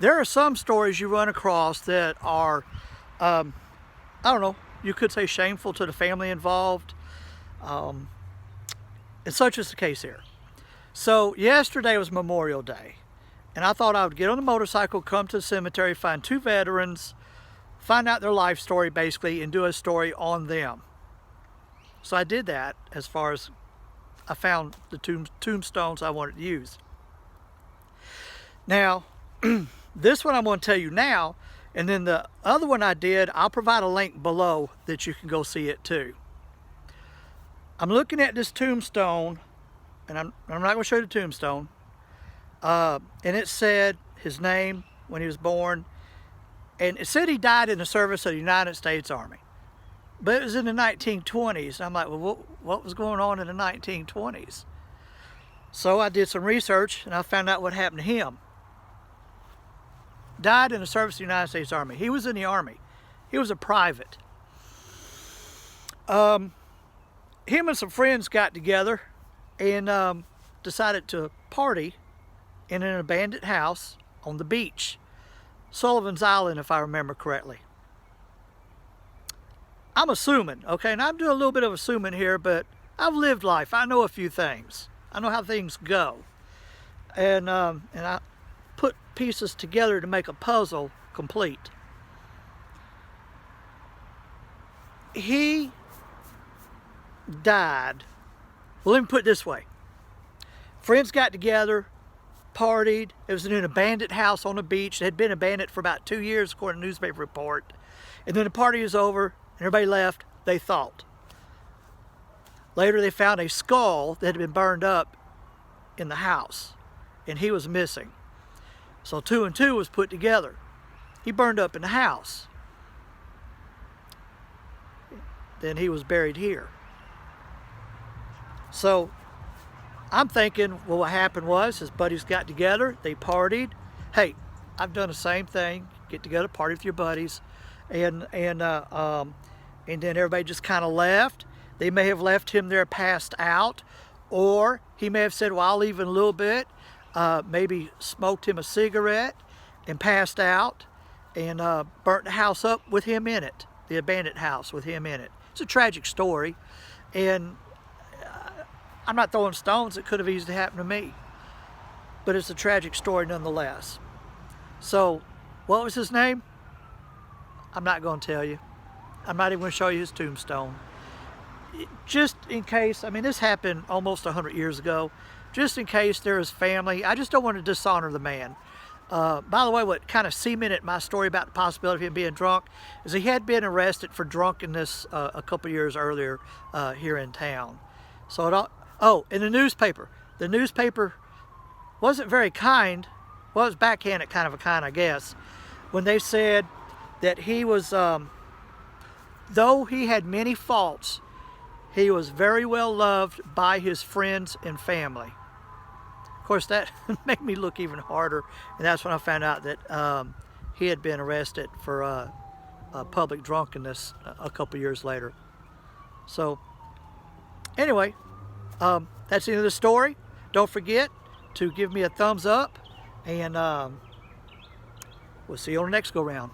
There are some stories you run across that are, I don't know, you could say shameful to the family involved, um, and such is the case here. So yesterday was Memorial Day, and I thought I would get on the motorcycle, come to the cemetery, find two veterans, find out their life story basically, and do a story on them. So I did that. As far as I found the tombstones I wanted to use. Now, this one I'm going to tell you now, and then the other one I did, I'll provide a link below that you can go see it too. I'm looking at this tombstone, and I'm not going to show you the tombstone, and it said his name when he was born, and it said he died in the service of the United States Army. But it was in the 1920s. And I'm like, well, what was going on in the 1920s? So I did some research, and I found out what happened to him. Died in the service of the United States Army. He was in the Army. He was a private. Him and some friends got together and decided to party in an abandoned house on the beach. Sullivan's Island, if I remember correctly. I'm assuming, okay, and I'm doing a little bit of assuming here, but I've lived life. I know a few things. I know how things go. And I put pieces together to make a puzzle complete. He died. Well, let me put it this way. Friends got together, partied. It was in an abandoned house on the beach. It had been abandoned for about 2 years, according to a newspaper report. And then the party was over, and everybody left, they thought. Later, they found a skull that had been burned up in the house, and he was missing. So 2 and 2 was put together. He burned up in the house. Then he was buried here. So I'm thinking, well, what happened was his buddies got together, they partied. Hey, I've done the same thing. Get together, party with your buddies, and then everybody just kind of left. They may have left him there passed out, or he may have said, well, I'll leave in a little bit. Maybe smoked him a cigarette and passed out, and burnt the house up with him in it, the abandoned house with him in it. It's a tragic story, and I'm not throwing stones. It could have easily happened to me, but it's a tragic story nonetheless. So what was his name? I'm not going to tell you. I'm not even going to show you his tombstone. Just in case, I mean, this happened almost 100 years ago. Just in case there is family, I just don't want to dishonor the man. By the way, what kind of cemented my story about the possibility of him being drunk is he had been arrested for drunkenness a couple years earlier here in town. So in the newspaper wasn't very kind. Well, it was backhanded kind of a kind, I guess, when they said that he was, though he had many faults, he was very well loved by his friends and family. Of course, that made me look even harder, and that's when I found out that he had been arrested for public drunkenness a couple years later. So, anyway, that's the end of the story. Don't forget to give me a thumbs up, and we'll see you on the next go round.